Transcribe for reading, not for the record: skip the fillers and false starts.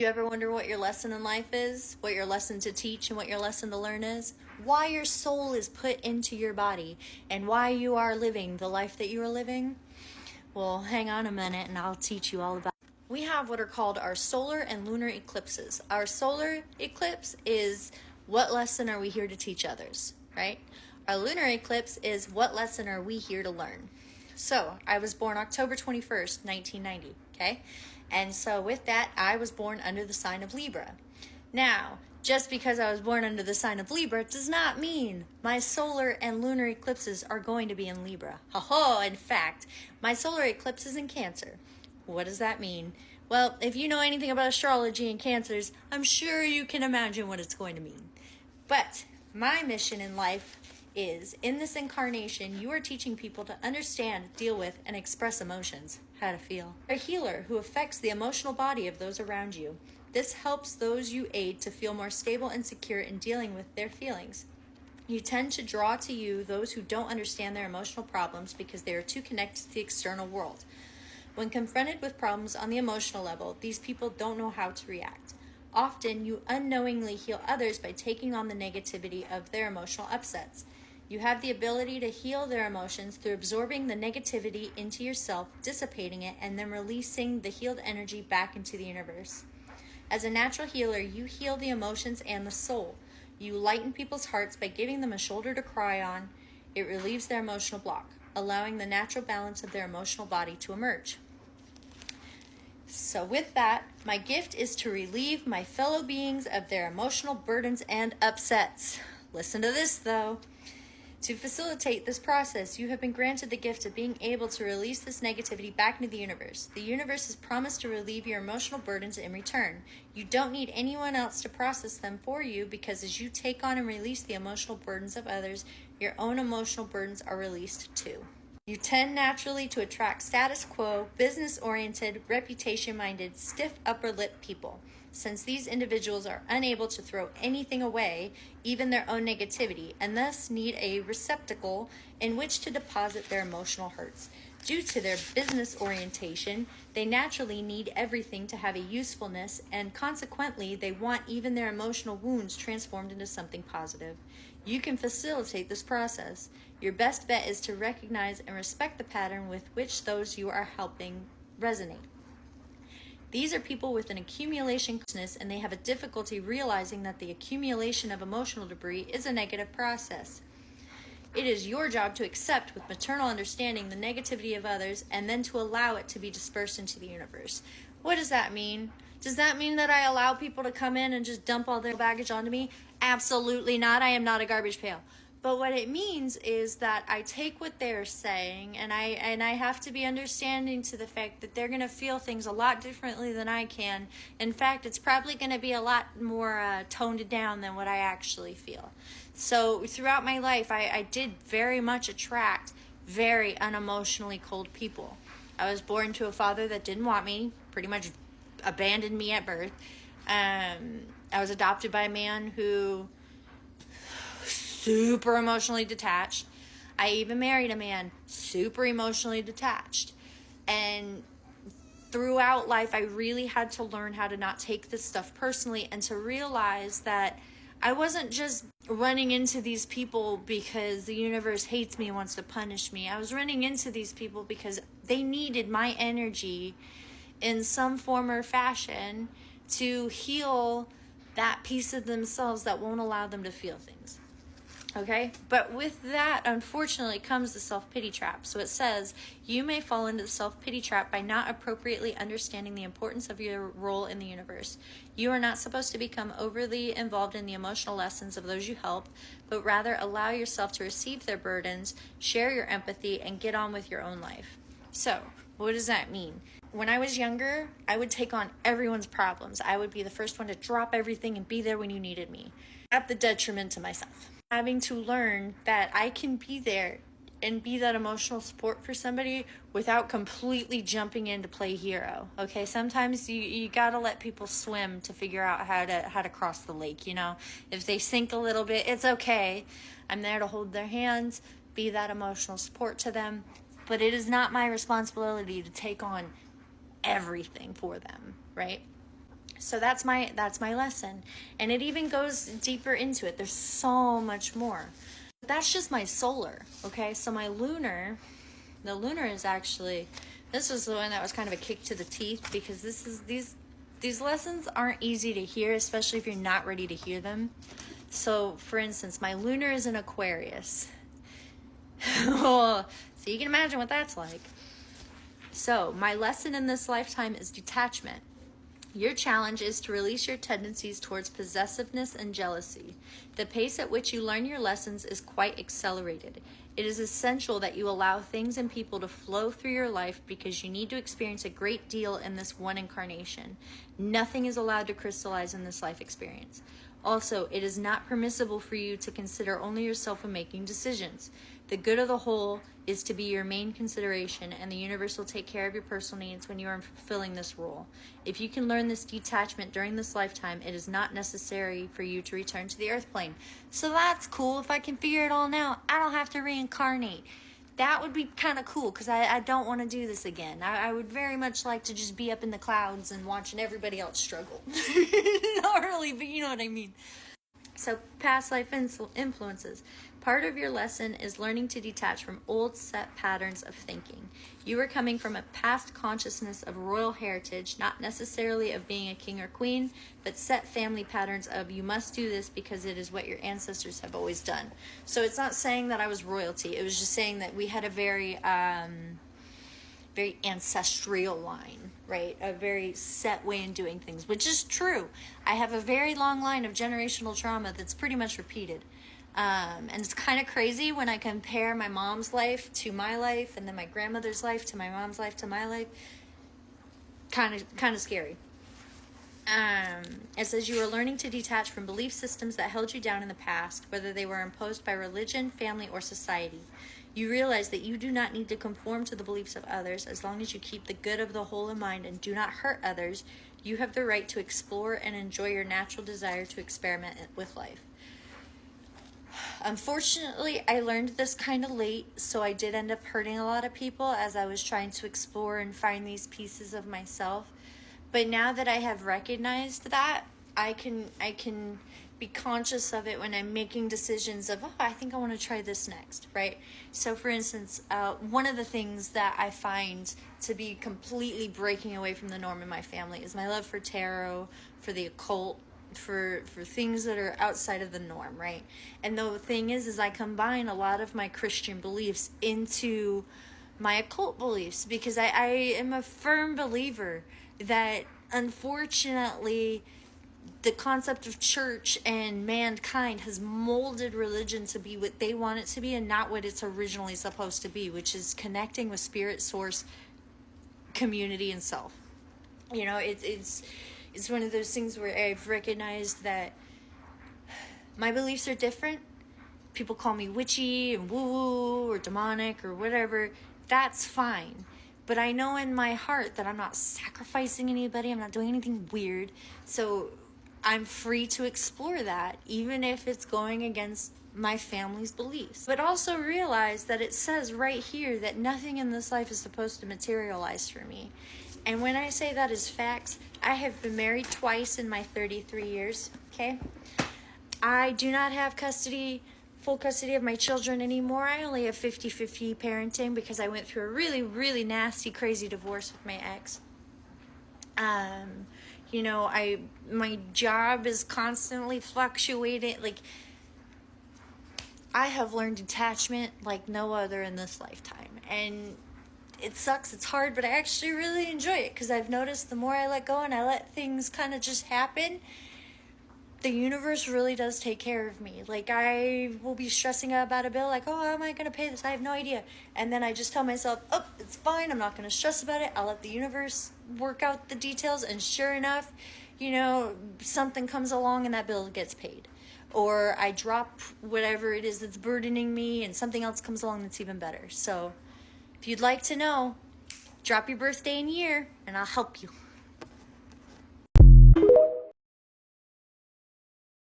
You ever wonder what your lesson in life is? What your lesson to teach and what your lesson to learn is? Why your soul is put into your body and why you are living the life that you are living? Well, hang on a minute and I'll teach you all about it. We have what are called our solar and lunar eclipses. Our solar eclipse is what lesson are we here to teach others, right? Our lunar eclipse is what lesson are we here to learn? So, I was born October 21st, 1990, okay? And so with that, I was born under the sign of Libra. Now, just because I was born under the sign of Libra does not mean my solar and lunar eclipses are going to be in Libra. In fact, my solar eclipse is in Cancer. What does that mean? Well, if you know anything about astrology and Cancers, I'm sure you can imagine what it's going to mean. But my mission in life is, in this incarnation, you are teaching people to understand, deal with, and express emotions, how to feel. A healer who affects the emotional body of those around you. This helps those you aid to feel more stable and secure in dealing with their feelings. You tend to draw to you those who don't understand their emotional problems because they are too connected to the external world. When confronted with problems on the emotional level, these people don't know how to react. Often, you unknowingly heal others by taking on the negativity of their emotional upsets. You have the ability to heal their emotions through absorbing the negativity into yourself, dissipating it, and then releasing the healed energy back into the universe. As a natural healer, you heal the emotions and the soul. You lighten people's hearts by giving them a shoulder to cry on. It relieves their emotional block, allowing the natural balance of their emotional body to emerge. So with that, my gift is to relieve my fellow beings of their emotional burdens and upsets. Listen to this, though. To facilitate this process, you have been granted the gift of being able to release this negativity back into the universe. The universe has promised to relieve your emotional burdens in return. You don't need anyone else to process them for you because as you take on and release the emotional burdens of others, your own emotional burdens are released too. You tend naturally to attract status quo, business-oriented, reputation-minded, stiff upper lip people. Since these individuals are unable to throw anything away, even their own negativity, and thus need a receptacle in which to deposit their emotional hurts. Due to their business orientation, they naturally need everything to have a usefulness, and consequently, they want even their emotional wounds transformed into something positive. You can facilitate this process. Your best bet is to recognize and respect the pattern with which those you are helping resonate. These are people with an accumulation consciousness, and they have a difficulty realizing that the accumulation of emotional debris is a negative process. It is your job to accept with maternal understanding the negativity of others and then to allow it to be dispersed into the universe. What does that mean? Does that mean that I allow people to come in and just dump all their baggage onto me? Absolutely not. I am not a garbage pail. But what it means is that I take what they're saying and I have to be understanding to the fact that they're going to feel things a lot differently than I can. In fact, it's probably going to be a lot more toned down than what I actually feel. So throughout my life, I did very much attract very unemotionally cold people. I was born to a father that didn't want me, pretty much abandoned me at birth. I was adopted by a man who super emotionally detached. I even married a man super emotionally detached. And throughout life, I really had to learn how to not take this stuff personally and to realize that I wasn't just running into these people because the universe hates me and wants to punish me. I was running into these people because they needed my energy in some form or fashion to heal that piece of themselves that won't allow them to feel things. Okay, but with that, unfortunately, comes the self-pity trap. So it says, you may fall into the self-pity trap by not appropriately understanding the importance of your role in the universe. You are not supposed to become overly involved in the emotional lessons of those you help, but rather allow yourself to receive their burdens, share your empathy, and get on with your own life. So, what does that mean? When I was younger, I would take on everyone's problems. I would be the first one to drop everything and be there when you needed me, at the detriment to myself. Having to learn that I can be there and be that emotional support for somebody without completely jumping in to play hero. Okay, sometimes you gotta let people swim to figure out how to cross the lake. You know, if they sink a little bit, it's okay. I'm there to hold their hands, be that emotional support to them, but it is not my responsibility to take on everything for them, right? So that's my lesson. And it even goes deeper into it. There's so much more. That's just my solar, okay? So my lunar, the lunar is actually, this was the one that was kind of a kick to the teeth, because these lessons aren't easy to hear, especially if you're not ready to hear them. So for instance, my lunar is in Aquarius. So you can imagine what that's like. So my lesson in this lifetime is detachment. Your challenge is to release your tendencies towards possessiveness and jealousy. The pace at which you learn your lessons is quite accelerated. It is essential that you allow things and people to flow through your life, because you need to experience a great deal in this one incarnation. Nothing is allowed to crystallize in this life experience. Also, it is not permissible for you to consider only yourself when making decisions. The good of the whole is to be your main consideration, and the universe will take care of your personal needs when you are fulfilling this role. If you can learn this detachment during this lifetime, it is not necessary for you to return to the earth plane. So that's cool. If I can figure it all out, I don't have to reincarnate. That would be kind of cool, because I don't want to do this again. I would very much like to just be up in the clouds and watching everybody else struggle. Not really, but you know what I mean. So past life influences. Part of your lesson is learning to detach from old set patterns of thinking. You are coming from a past consciousness of royal heritage, not necessarily of being a king or queen, but set family patterns of you must do this because it is what your ancestors have always done. So it's not saying that I was royalty. It was just saying that we had a very ancestral line, right? A very set way in doing things, which is true. I have a very long line of generational trauma that's pretty much repeated. And it's kind of crazy when I compare my mom's life to my life, and then my grandmother's life to my mom's life to my life. Kind of scary. It says you are learning to detach from belief systems that held you down in the past, whether they were imposed by religion, family, or society. You realize that you do not need to conform to the beliefs of others. As long as you keep the good of the whole in mind and do not hurt others, you have the right to explore and enjoy your natural desire to experiment with life. Unfortunately, I learned this kind of late, so I did end up hurting a lot of people as I was trying to explore and find these pieces of myself. But now that I have recognized that, I can be conscious of it when I'm making decisions of, oh, I think I want to try this next, right? So for instance, one of the things that I find to be completely breaking away from the norm in my family is my love for tarot, for the occult, for things that are outside of the norm, right? And the thing is I combine a lot of my Christian beliefs into my occult beliefs, because I am a firm believer that unfortunately the concept of church and mankind has molded religion to be what they want it to be and not what it's originally supposed to be, which is connecting with spirit, source, community, and self. You know, it's one of those things where I've recognized that my beliefs are different. People call me witchy and woo-woo or demonic or whatever. That's fine. But I know in my heart that I'm not sacrificing anybody. I'm not doing anything weird. So I'm free to explore that, even if it's going against my family's beliefs. But also realize that it says right here that nothing in this life is supposed to materialize for me. And when I say that is facts, I have been married twice in my 33 years, okay? I do not have full custody of my children anymore. I only have 50-50 parenting because I went through a really, really nasty, crazy divorce with my ex. You know, my job is constantly fluctuating. Like, I have learned detachment like no other in this lifetime. And it sucks, it's hard, but I actually really enjoy it, because I've noticed the more I let go and I let things kind of just happen, the universe really does take care of me. Like, I will be stressing out about a bill, like, oh, how am I going to pay this? I have no idea. And then I just tell myself, oh, it's fine. I'm not going to stress about it. I'll let the universe work out the details. And sure enough, you know, something comes along and that bill gets paid. Or I drop whatever it is that's burdening me and something else comes along that's even better. So if you'd like to know, drop your birthday and year and I'll help you.